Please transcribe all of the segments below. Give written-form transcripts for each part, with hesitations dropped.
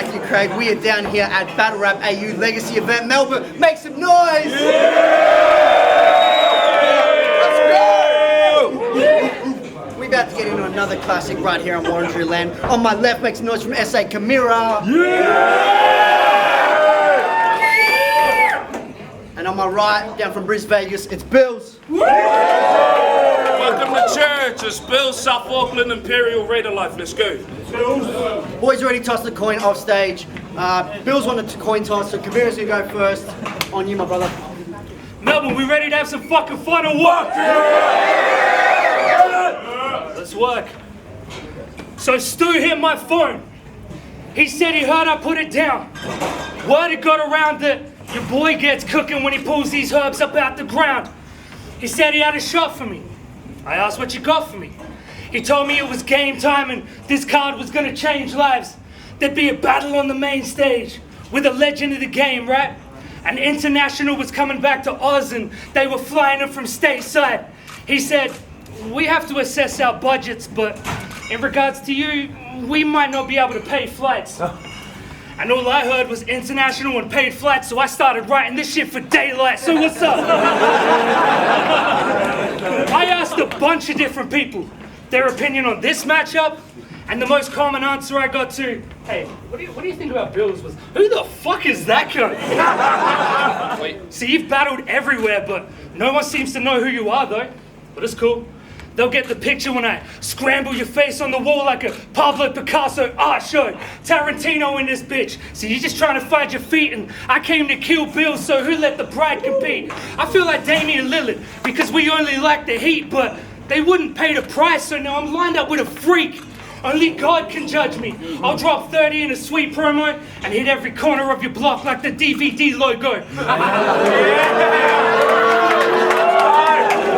Matthew Craig. We are down here at BATTLERAP.AU Legacy Event Melbourne. Make some noise! Let's go! We're about to get into another classic right here on Warrantry Land. On my left, make some noise from SA Camira. And on my right, down from Brisbane, Vegas, it's Billz. Welcome to church. It's Billz, South Auckland Imperial Raider Life. Let's go. Boys already tossed the coin off stage. Billz wanted to coin toss, so Camira's gonna go first. On you, my brother. Melbourne, we ready to have some fucking fun or what? Let's work. So Stu hit my phone. He said he heard I put it down. Word had got around that your boy gets cooking when he pulls these herbs up out the ground. He said he had a shot for me. I asked what you got for me. He told me it was game time and this card was gonna change lives. There'd be a battle on the main stage with a legend of the game, right? An international was coming back to Oz and they were flying in from stateside. He said, we have to assess our budgets, but in regards to you, we might not be able to pay flights. And all I heard was international and paid flights, so I started writing this shit for daylight. So what's up? I asked a bunch of different people their opinion on this matchup, and the most common answer I got to, hey, what do you think about Billz was, who the fuck is that guy? Wait. See, you've battled everywhere, but no one seems to know who you are, though. But it's cool. They'll get the picture when I scramble your face on the wall like a Pablo Picasso art show. Tarantino in this bitch. So you're just trying to find your feet, and I came to kill Billz, so who let the bride compete? I feel like Damian Lillard, because we only like the heat, but they wouldn't pay the price, so now I'm lined up with a freak. Only God can judge me. I'll drop 30 in a sweet promo and hit every corner of your block like the DVD logo.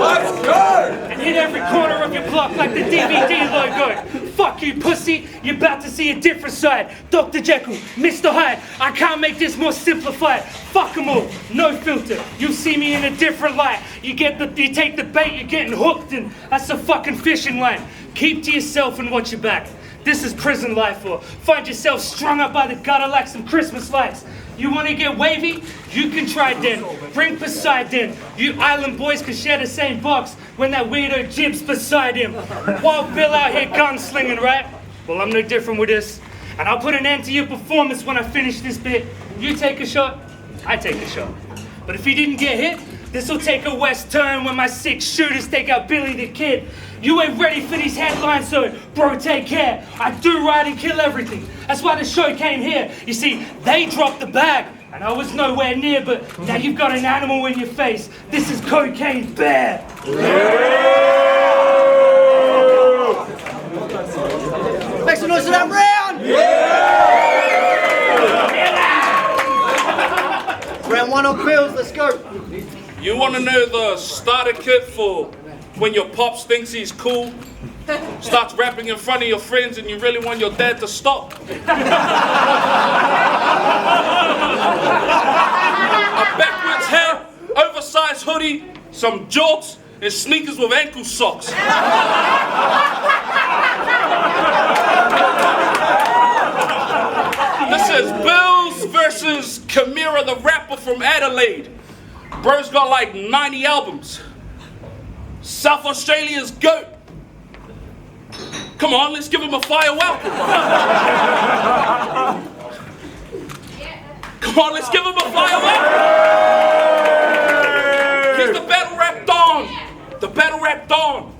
Let's go! And hit every corner of your block like the DVD logo. Fuck you, pussy. You're about to see a different side. Dr. Jekyll, Mr. Hyde. I can't make this more simplified. Fuck them all. No filter. You'll see me in a different light. You take the bait, you're getting hooked, and that's a fucking fishing line. Keep to yourself and watch your back. This is prison life, or find yourself strung up by the gutter like some Christmas lights. You want to get wavy? You can try then. Bring Poseidon. You island boys can share the same box when that weirdo jibs beside him. Wild Bill out here gunslinging, right? Well, I'm no different with this. And I'll put an end to your performance when I finish this bit. You take a shot, I take a shot. But if you didn't get hit, this'll take a west turn when my 6 shooters take out Billy the Kid. You ain't ready for these headlines, so bro, take care. I do ride and kill everything. That's why the show came here. You see, they dropped the bag, and I was nowhere near, but now you've got an animal in your face. This is Cocaine Bear. Make some noise for that round! Round 1 on Billz, let's go. You want to know the starter kit for when your pops thinks he's cool? Starts rapping in front of your friends and you really want your dad to stop? A backwards hair, oversized hoodie, some jorts, and sneakers with ankle socks. This is Billz versus Camira, the rapper from Adelaide. Bro's got like 90 albums. South Australia's GOAT. Come on, let's give him a fire welcome. Come on, let's give him a fire welcome. He's the battle rap Don. The battle rap Don.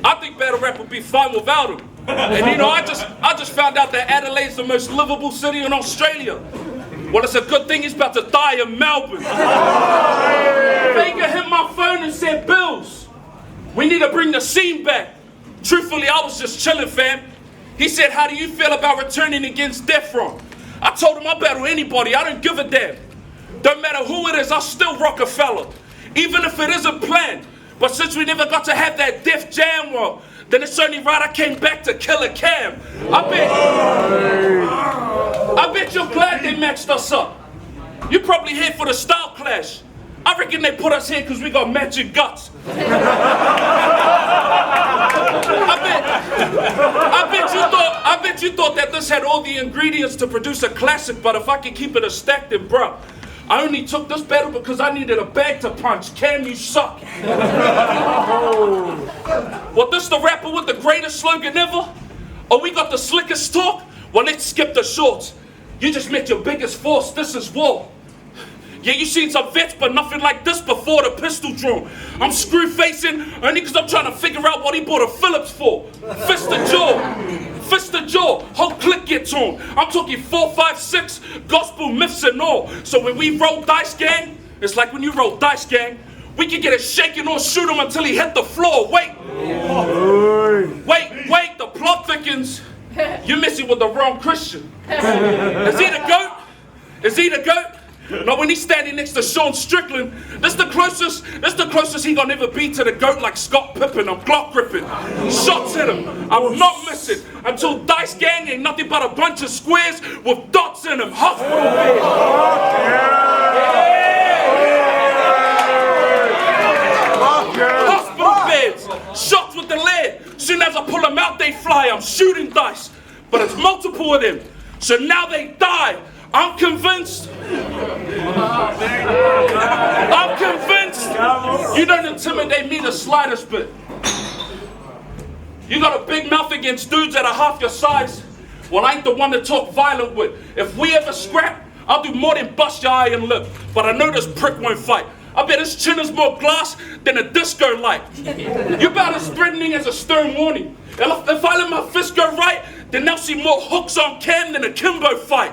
I think battle rap would be fun without him. And you know, I just found out that Adelaide's the most livable city in Australia. Well, it's a good thing he's about to die in Melbourne. Vega hit my phone and said, Billz, we need to bring the scene back. Truthfully, I was just chilling, fam. He said, how do you feel about returning against Death Row? I told him I'll battle anybody, I don't give a damn. Don't matter who it is, I'll still rock a fella. Even if it isn't planned. But since we never got to have that Def Jam roll, then it's only right I came back to kill a Cam. I bet you're glad they matched us up. You're probably here for the style clash. I reckon they put us here because we got matching guts. I bet you thought that this had all the ingredients to produce a classic, but if I could keep it a stack, then bruh, I only took this battle because I needed a bag to punch. Cam, you suck. Well, this the rapper with the greatest slogan ever? Oh, we got the slickest talk? Well, let's skip the shorts. You just met your biggest force. This is war. Yeah, you seen some vets, but nothing like this before the pistol drawn. I'm screw facing only because I'm trying to figure out what he bought a Phillips for. Fist to jaw, whole clique gets on. I'm talking 4, 5, 6, gospel myths and all. So when we roll dice, gang, it's like when you roll dice, gang, we can get it shaking or shoot him until he hit the floor. Wait, the plot thickens. You're messing with the wrong Christian. Is he the GOAT? Is he the GOAT? No, when he's standing next to Sean Strickland, that's the closest he gonna ever be to the GOAT, like Scott Pippen. I'm Glock gripping, shots at him, I'm not missing. Until Dice Gang ain't nothing but a bunch of squares with dots in them. Hospital beds. Hospital beds, shots with the lead. Soon as I pull them out, they fly. I'm shooting dice, but it's multiple of them. So now they die. I'm convinced. You don't intimidate me the slightest bit. You got a big mouth against dudes that are half your size. Well, I ain't the one to talk violent with. If we ever scrap, I'll do more than bust your eye and lip. But I know this prick won't fight. I bet his chin is more glass than a disco light. You're about as threatening as a stern warning. If I let my fist go right, then they'll see more hooks on Cam than a Kimbo fight.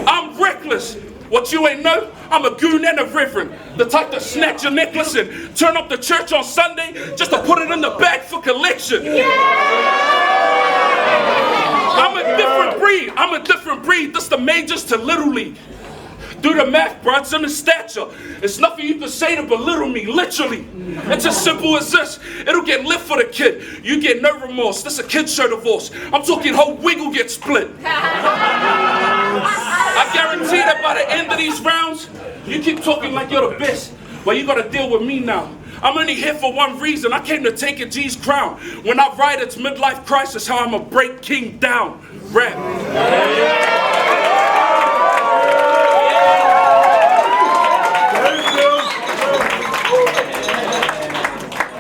I'm reckless. What you ain't know, I'm a goon and a reverend. The type to snatch your necklace and turn up the church on Sunday just to put it in the bag for collection. I'm a different breed. This the majors to Little League. Do the math, bro. It's in the stature. It's nothing you can say to belittle me, literally. It's as simple as this. It'll get lit for the kid. You get no remorse. This a kid show divorce. I'm talking whole wig will get split. I guarantee that by the end of these rounds, you keep talking like you're the best. Well, you gotta deal with me now. I'm only here for one reason. I came to take a G's crown. When I ride, it's midlife crisis, how I'ma break King down. Rap.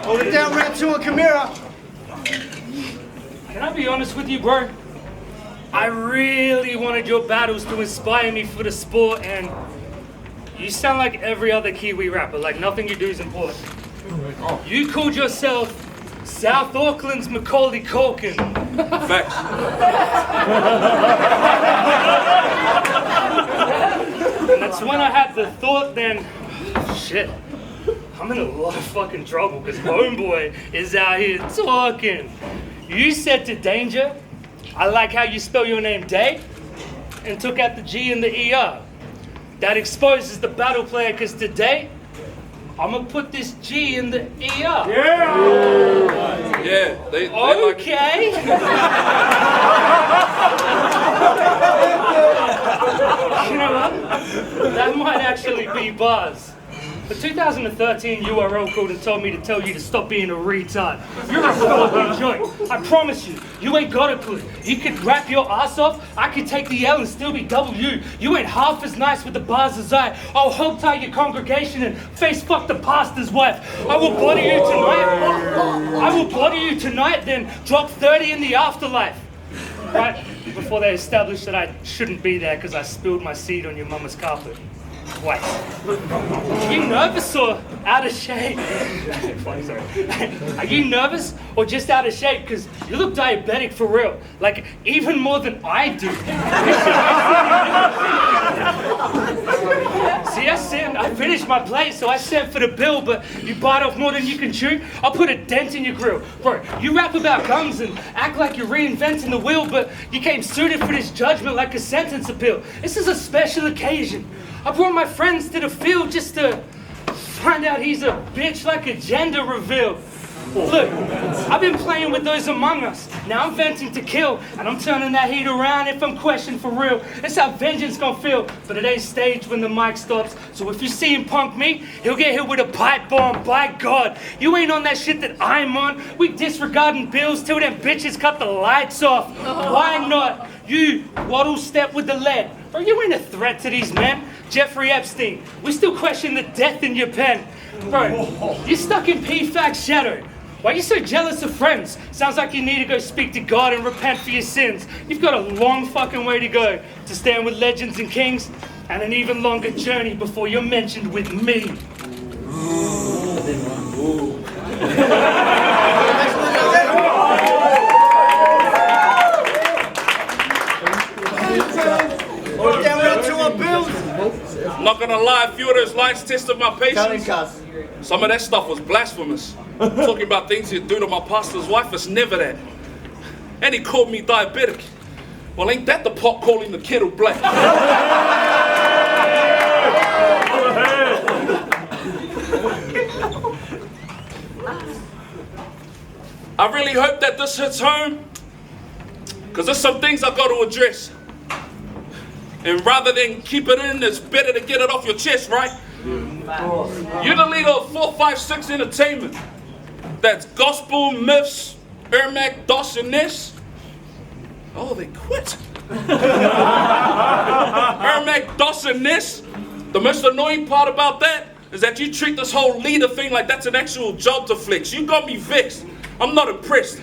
Hold it down, round 2 on Camira. Can I be honest with you, bro? I really wanted your battles to inspire me for the sport, and you sound like every other Kiwi rapper, like nothing you do is important. You called yourself South Auckland's Macaulay Culkin. Facts. And that's when I had the thought then, shit, I'm in a lot of fucking trouble because Homeboy is out here talking. You said to Danger, I like how you spell your name Day, and took out the G and the ER. That exposes the battle player because today, I'm gonna put this G in the ER. Yeah, they okay. You know what? That might actually be buzz. For 2013, URL called and told me to tell you to stop being a retard. You're a fucking joint. I promise you, you ain't got a clue. You could rap your ass off, I could take the L and still be W. You ain't half as nice with the bars as I. I'll help tie your congregation and face fuck the pastor's wife. I will body you tonight, then drop 30 in the afterlife. Right before they established that I shouldn't be there because I spilled my seed on your mama's carpet. Wait, are you nervous or out of shape? Are you nervous or just out of shape? Because you look diabetic for real, like even more than I do. See, I finished my plate, so I sent for the bill, but you bite off more than you can chew. I'll put a dent in your grill. Bro, you rap about guns and act like you're reinventing the wheel, but you came suited for this judgment like a sentence appeal. This is a special occasion. I brought my friends to the field just to find out he's a bitch like a gender reveal. Look, I've been playing with those among us. Now I'm venting to kill, and I'm turning that heat around if I'm questioned for real. That's how vengeance gon' feel, but it ain't staged when the mic stops. So if you see him punk me, he'll get hit with a pipe bomb, by God. You ain't on that shit that I'm on. We disregarding bills till them bitches cut the lights off. Why not? You waddle step with the lead. Bro, you ain't a threat to these men. Jeffrey Epstein, we still question the death in your pen. Bro, you're stuck in PFAC's shadow. Why are you so jealous of friends? Sounds like you need to go speak to God and repent for your sins. You've got a long fucking way to go to stand with legends and kings, and an even longer journey before you're mentioned with me. Not gonna lie, a few of those lines tested my patience. Some of that stuff was blasphemous. Talking about things he'd do to my pastor's wife, it's never that. And he called me diabetic. Well, ain't that the pot calling the kettle black? I really hope that this hits home, because there's some things I've got to address. And rather than keep it in, it's better to get it off your chest, right? You're the leader of 456 Entertainment. That's gospel, myths, Ermac, Dos, and this. Oh, they quit. Ermac, Dos, and this. The most annoying part about that is that you treat this whole leader thing like that's an actual job to flex. You got me vexed. I'm not impressed.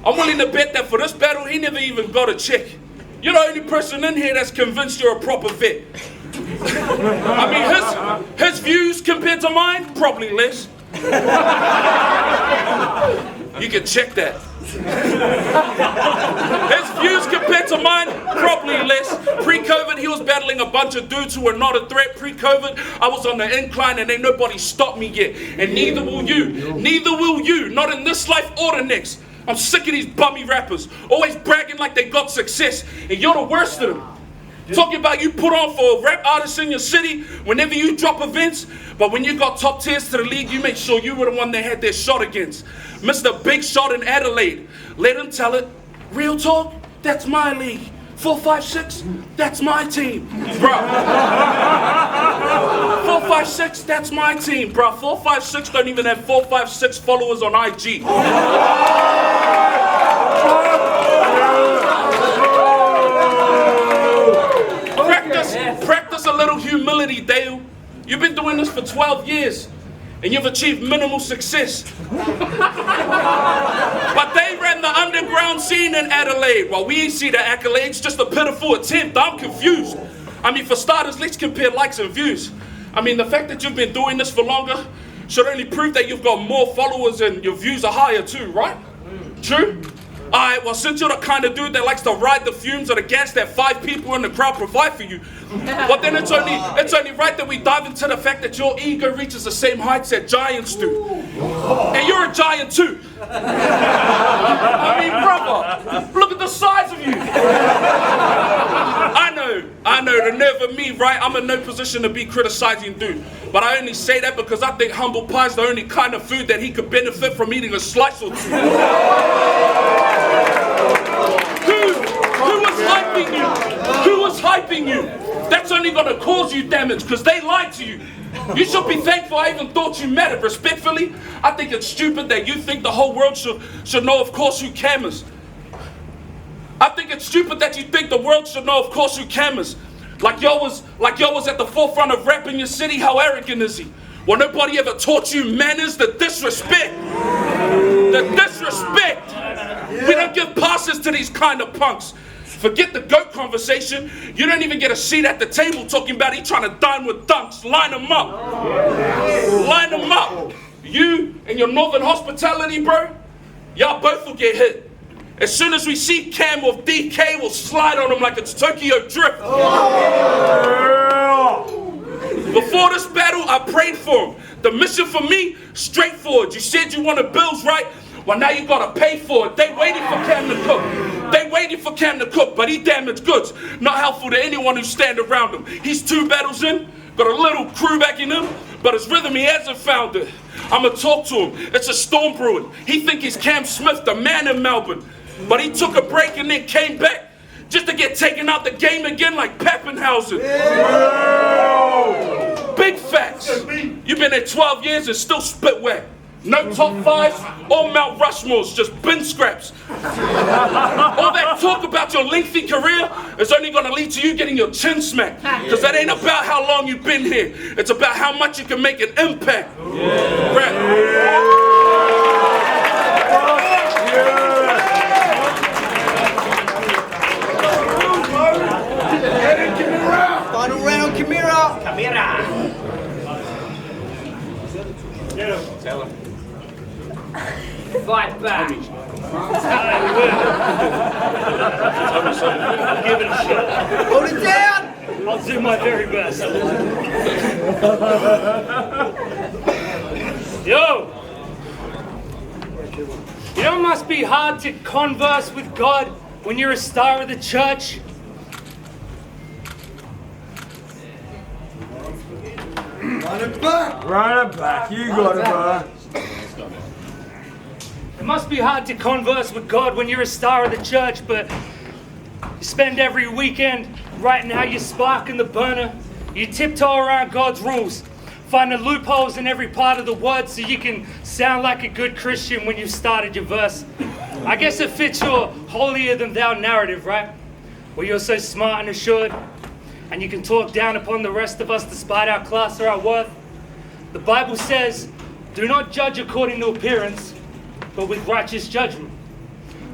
I'm willing to bet that for this battle, he never even got a check. You're the only person in here that's convinced you're a proper vet. I mean, his views compared to mine, probably less. You can check that. His views compared to mine, probably less. Pre-COVID, he was battling a bunch of dudes who were not a threat. Pre-COVID, I was on the incline and ain't nobody stopped me yet. And neither will you. Neither will you. Not in this life or the next. I'm sick of these bummy rappers, always bragging like they got success, and you're the worst of them. Talking about you put on for a rap artist in your city whenever you drop events, but when you got top tiers to the league, you make sure you were the one they had their shot against. Mr. Big Shot in Adelaide, let him tell it. Real talk, that's my league. 456, that's my team, bro. 456, that's my team, bro. 456 don't even have 456 followers on IG. Practice a little humility, Dale. You've been doing this for 12 years, and you've achieved minimal success. But they ran the underground scene in Adelaide. While we ain't see the accolades, just a pitiful attempt. I'm confused. I mean, for starters, let's compare likes and views. I mean, the fact that you've been doing this for longer should only prove that you've got more followers and your views are higher too, right? True? Alright, well, since you're the kind of dude that likes to ride the fumes of the gas that 5 people in the crowd provide for you, well, then it's only right that we dive into the fact that your ego reaches the same heights that giants do. And you're a giant too. I mean, brother, look at the size of you. I know, the nerve of me, right? I'm in no position to be criticizing dude. But I only say that because I think humble pie is the only kind of food that he could benefit from eating a slice or two. Who was hyping you? Who was hyping you? That's only gonna cause you damage because they lied to you. You should be thankful I even thought you mattered. Respectfully, I think it's stupid that you think the whole world should know, of course, who Cam is. I think it's stupid that you think the world should know, of course, who Cam is. Like y'all was at the forefront of rap in your city. How arrogant is he? Well, nobody ever taught you manners, the disrespect. The disrespect. We don't give passes to these kind of punks. Forget the GOAT conversation. You don't even get a seat at the table talking about he trying to dine with dunks. Line them up. Line them up. You and your northern hospitality, bro, y'all both will get hit. As soon as we see Cam with DK, we'll slide on him like it's Tokyo Drift. Before this battle, I prayed for him. The mission for me, straightforward. You said you wanted Billz, right? Well, now you gotta pay for it. They waited for Cam to cook. They waited for Cam to cook, but he damaged goods. Not helpful to anyone who stand around him. He's 2 battles in, got a little crew backing him, but his rhythm he hasn't found it. I'ma talk to him. It's a storm brewing. He think he's Cam Smith, the man in Melbourne. But he took a break and then came back just to get taken out the game again like Pappenhausen. Big facts. You've been there 12 years and still spit wet. No top fives or Mount Rushmores, just bin scraps. All that talk about your lengthy career is only going to lead to you getting your chin smacked. Because that ain't about how long you've been here. It's about how much you can make an impact. Final round, Camira. Tell him. Fight back. Give it a shot. Hold it down. I'll do my very best. Yo! You know it must be hard to converse with God when you're a star of the church? Run it back. Run it back. You got it, bro. It must be hard to converse with God when you're a star of the church, but you spend every weekend writing how you spark in the burner. You tiptoe around God's rules, finding loopholes in every part of the word so you can sound like a good Christian when you've started your verse. I guess it fits your holier-than-thou narrative, right? Where you're so smart and assured, and you can talk down upon the rest of us despite our class or our worth. The Bible says, do not judge according to appearance, but with righteous judgment.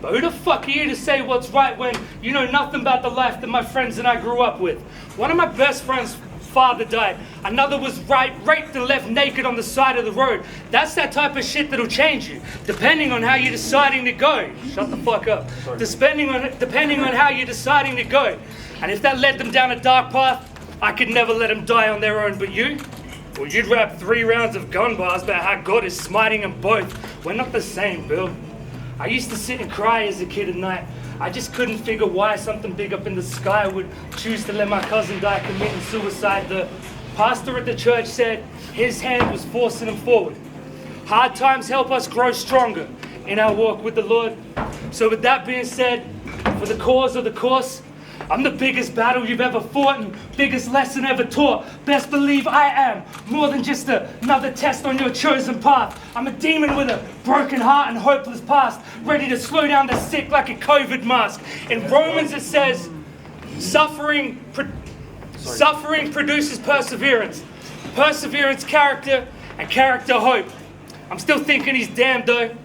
But who the fuck are you to say what's right when you know nothing about the life that my friends and I grew up with? One of my best friends' father died. Another was raped and left naked on the side of the road. That's that type of shit that'll change you, depending on how you're deciding to go. Shut the fuck up. Depending on how you're deciding to go. And if that led them down a dark path, I could never let them die on their own. But you? Well, you'd rap 3 rounds of gun bars about how God is smiting them both. We're not the same, Bill. I used to sit and cry as a kid at night. I just couldn't figure why something big up in the sky would choose to let my cousin die committing suicide. The pastor at the church said his hand was forcing him forward. Hard times help us grow stronger in our walk with the Lord. So with that being said, for the cause of the course, I'm the biggest battle you've ever fought and biggest lesson ever taught. Best believe I am more than just another test on your chosen path. I'm a demon with a broken heart and hopeless past, ready to slow down the sick like a COVID mask. In Romans it says, suffering produces perseverance. Perseverance, character, and character, hope. I'm still thinking he's damned though.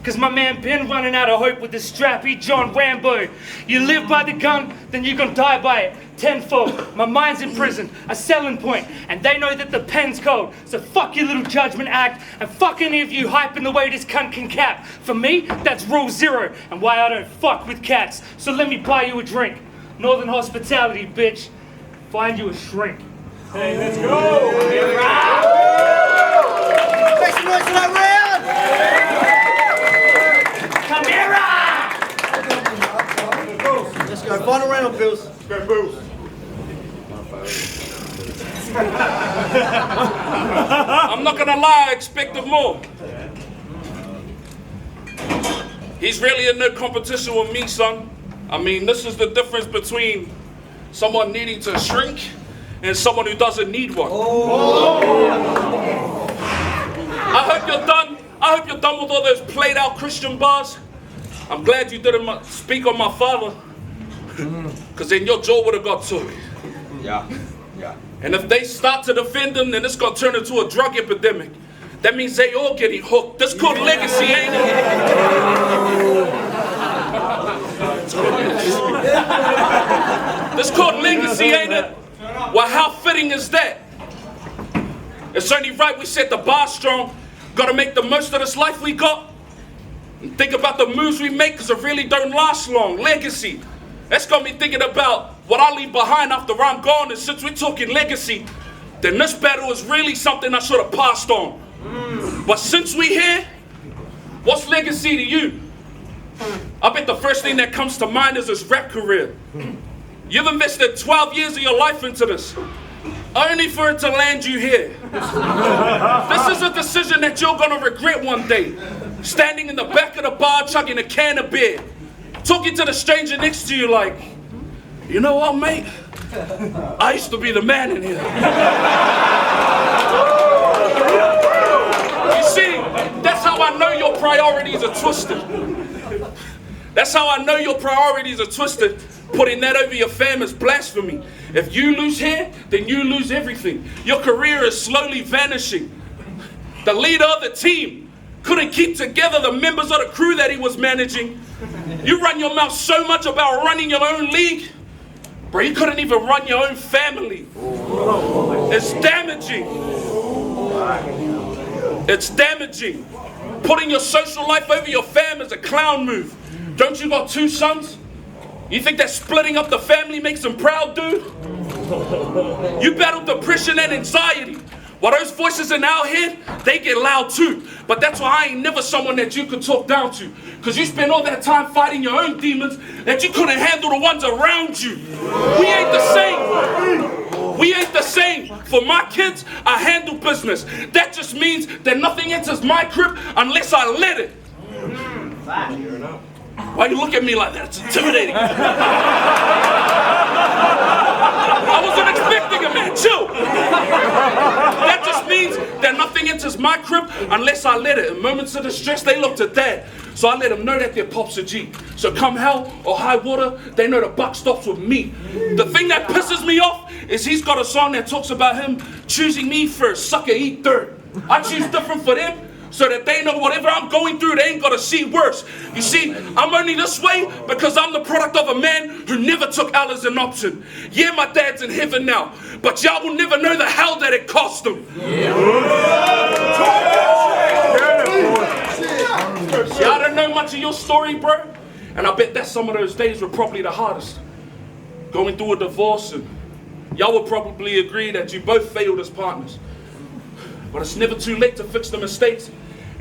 Cause my man been running out of hope with the strap, he John Rambo. You live by the gun, then you gon' die by it. Tenfold, my mind's in prison, a selling point, and they know that the pen's cold. So fuck your little judgment act, and fuck any of you hyping the way this cunt can cap. For me, that's rule 0, and why I don't fuck with cats. So let me buy you a drink. Northern hospitality, bitch. Find you a shrink. Hey, let's go! Make some noise for that round. Camira! Let's go. Final round of Billz. Go, Billz. I'm not gonna lie, I expected more. He's really in no competition with me, son. I mean, this is the difference between someone needing to shrink and someone who doesn't need one. I hope you're done. I hope you're done with all those played out Christian bars. I'm glad you didn't speak on my father, because then your jaw would have got took. Yeah. And if they start to defend him, then it's going to turn into a drug epidemic. That means they all getting hooked. That's called legacy, ain't it? That's called legacy, ain't it? Well, how fitting is that? It's only right we set the bar strong. Got to make the most of this life we got. And think about the moves we make, because it really don't last long. Legacy. That's got me thinking about what I leave behind after I'm gone. And since we're talking legacy, then this battle is really something I should have passed on. But since we're here, what's legacy to you? I bet the first thing that comes to mind is his rap career. You've invested 12 years of your life into this. only for it to land you here. This is a decision that you're gonna regret one day. Standing in the back of the bar, chugging a can of beer, talking to the stranger next to you like, you know what, mate? I used to be the man in here. You see, that's how I know your priorities are twisted. That's how I know your priorities are twisted. Putting that over your fam is blasphemy. If you lose here, then you lose everything. Your career is slowly vanishing. The leader of the team couldn't keep together the members of the crew that he was managing. You run your mouth so much about running your own league, bro, you couldn't even run your own family. It's damaging. It's damaging. Putting your social life over your fam is a clown move. Don't you got 2 sons? You think that splitting up the family makes them proud, dude? You battle depression and anxiety. While those voices in our head, they get loud too. But that's why I ain't never someone that you could talk down to. Because you spend all that time fighting your own demons that you couldn't handle the ones around you. We ain't the same. We ain't the same. For my kids, I handle business. That just means that nothing enters my crib unless I let it. Why you look at me like that? It's intimidating. I wasn't expecting it, man. Chill. That just means that nothing enters my crib unless I let it. In moments of distress, they look to dad. So I let them know that their pop's a G. So come hell or high water, they know the buck stops with me. The thing that pisses me off is he's got a song that talks about him choosing me first, sucker eat third. I choose different for them, so that they know whatever I'm going through, they ain't gonna see worse. You see, I'm only this way because I'm the product of a man who never took L as an option. Yeah, my dad's in heaven now, but y'all will never know the hell that it cost him. See, I don't know much of your story, bro, and I bet that some of those days were probably the hardest. Going through a divorce, and y'all would probably agree that you both failed as partners. But it's never too late to fix the mistakes,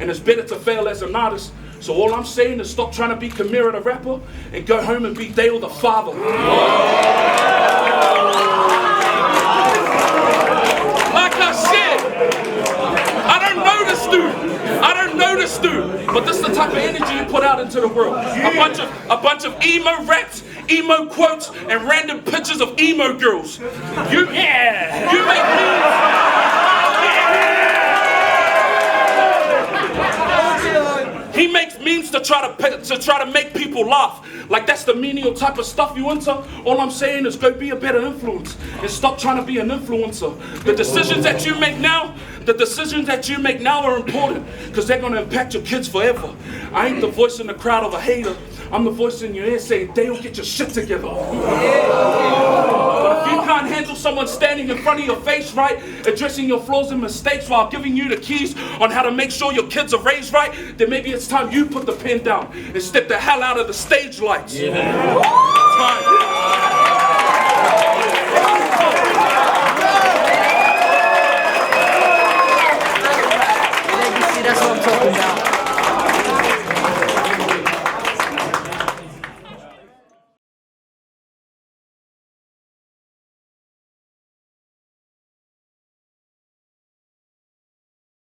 and it's better to fail as an artist. So all I'm saying is stop trying to be Camira the rapper and go home and be Dale the father. Like I said, I don't know this dude, but this is the type of energy you put out into the world. A bunch of emo raps, emo quotes, and random pictures of emo girls. You make memes. He makes memes to try to make people laugh. Like that's the menial type of stuff you into. All I'm saying is go be a better influence and stop trying to be an influencer. The decisions that you make now are important because they're gonna impact your kids forever. I ain't the voice in the crowd of a hater. I'm the voice in your ear saying, Dale, get your shit together. But if you can't handle someone standing in front of your face right, addressing your flaws and mistakes while giving you the keys on how to make sure your kids are raised right, then maybe it's time you put the pen down and step the hell out of the stage lights. Time.